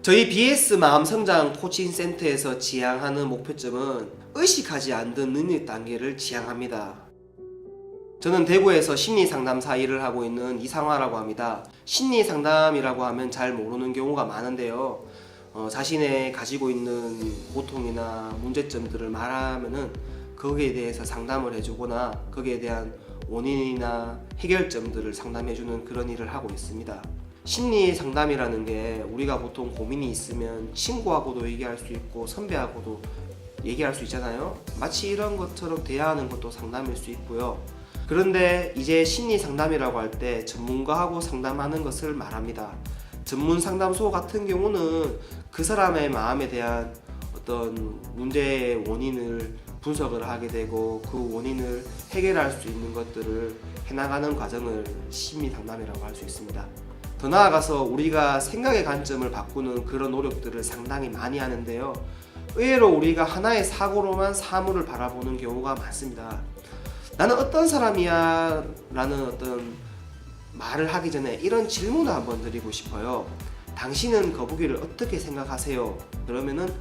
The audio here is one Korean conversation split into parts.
저희 BS 마음성장 코칭 센터에서 지향하는 목표점은 의식하지 않던 능력 단계를 지향합니다. 저는 대구에서 심리상담사 일을 하고 있는 이상화라고 합니다. 심리상담이라고 하면 잘 모르는 경우가 많은데요. 자신의 가지고 있는 고통이나 문제점들을 말하면은 거기에 대해서 상담을 해주거나 거기에 대한 원인이나 해결점들을 상담해주는 그런 일을 하고 있습니다. 심리 상담이라는 게 우리가 보통 고민이 있으면 친구하고도 얘기할 수 있고 선배하고도 얘기할 수 있잖아요. 마치 이런 것처럼 대화하는 것도 상담일 수 있고요. 그런데 이제 심리 상담이라고 할 때 전문가하고 상담하는 것을 말합니다. 전문 상담소 같은 경우는 그 사람의 마음에 대한 어떤 문제의 원인을 분석을 하게 되고 그 원인을 해결할 수 있는 것들을 해나가는 과정을 심리 상담이라고 할 수 있습니다. 더 나아가서 우리가 생각의 관점을 바꾸는 그런 노력들을 상당히 많이 하는데요. 의외로 우리가 하나의 사고로만 사물을 바라보는 경우가 많습니다. 나는 어떤 사람이야? 라는 어떤 말을 하기 전에 이런 질문을 한번 드리고 싶어요. 당신은 거북이를 어떻게 생각하세요? 그러면은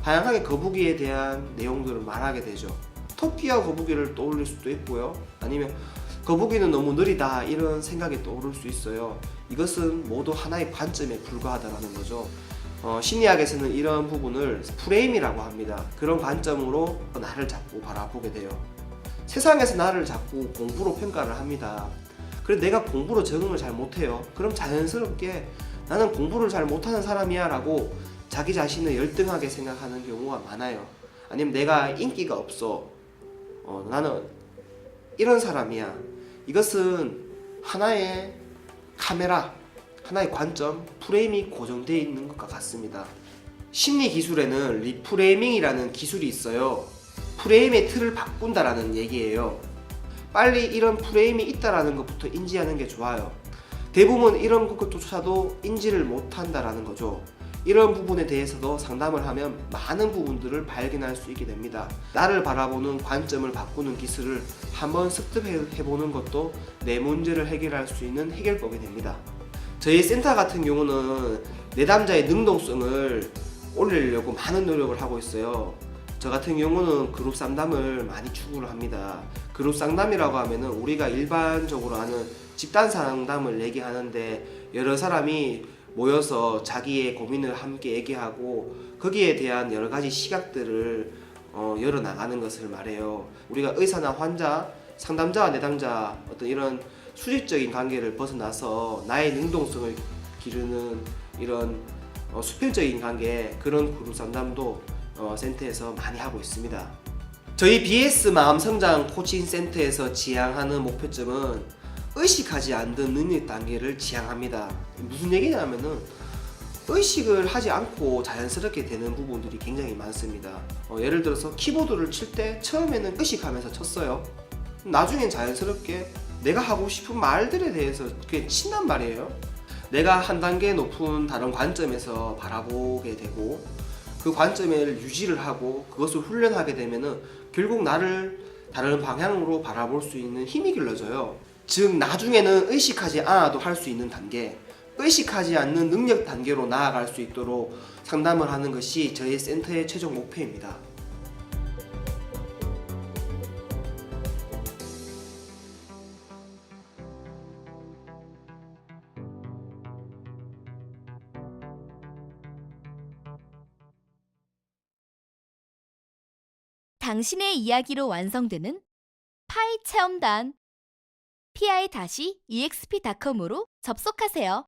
다양하게 거북이에 대한 내용들을 말하게 되죠. 토끼와 거북이를 떠올릴 수도 있고요. 아니면 거북이는 너무 느리다 이런 생각이 떠오를 수 있어요. 이것은 모두 하나의 관점에 불과하다는 거죠. 심리학에서는 이런 부분을 프레임이라고 합니다. 그런 관점으로 나를 자꾸 바라보게 돼요. 세상에서 나를 자꾸 공부로 평가를 합니다. 그래 내가 공부로 적응을 잘 못해요. 그럼 자연스럽게 나는 공부를 잘 못하는 사람이야 라고 자기 자신을 열등하게 생각하는 경우가 많아요. 아니면 내가 인기가 없어. 나는 이런 사람이야. 이것은 하나의 카메라, 하나의 관점, 프레임이 고정되어 있는 것과 같습니다. 심리 기술에는 리프레이밍이라는 기술이 있어요. 프레임의 틀을 바꾼다라는 얘기예요. 빨리 이런 프레임이 있다라는 것부터 인지하는 게 좋아요. 대부분 이런 것조차도 인지를 못한다라는 거죠. 이런 부분에 대해서도 상담을 하면 많은 부분들을 발견할 수 있게 됩니다. 나를 바라보는 관점을 바꾸는 기술을 한번 습득해보는 것도 내 문제를 해결할 수 있는 해결법이 됩니다. 저희 센터 같은 경우는 내담자의 능동성을 올리려고 많은 노력을 하고 있어요. 저 같은 경우는 그룹 상담을 많이 추구를 합니다. 그룹 상담이라고 하면은 우리가 일반적으로 아는 집단 상담을 얘기하는데 여러 사람이 모여서 자기의 고민을 함께 얘기하고 거기에 대한 여러 가지 시각들을 열어나가는 것을 말해요. 우리가 의사나 환자, 상담자와 내담자 어떤 이런 수직적인 관계를 벗어나서 나의 능동성을 기르는 이런 수평적인 관계, 그런 그룹 상담도 센터에서 많이 하고 있습니다. 저희 BS 마음성장 코칭 센터에서 지향하는 목표점은 의식하지 않던 능력 단계를 지향합니다. 무슨 얘기냐면은 의식을 하지 않고 자연스럽게 되는 부분들이 굉장히 많습니다. 예를 들어서 키보드를 칠 때 처음에는 의식하면서 쳤어요. 나중엔 자연스럽게 내가 하고 싶은 말들에 대해서 그게 친단 말이에요. 내가 한 단계 높은 다른 관점에서 바라보게 되고 그 관점을 유지를 하고 그것을 훈련하게 되면은 결국 나를 다른 방향으로 바라볼 수 있는 힘이 길러져요. 즉 나중에는 의식하지 않아도 할 수 있는 단계, 의식하지 않는 능력 단계로 나아갈 수 있도록 상담을 하는 것이 저희 센터의 최종 목표입니다. 당신의 이야기로 완성되는 파이 체험단 PI-exp.com으로 접속하세요.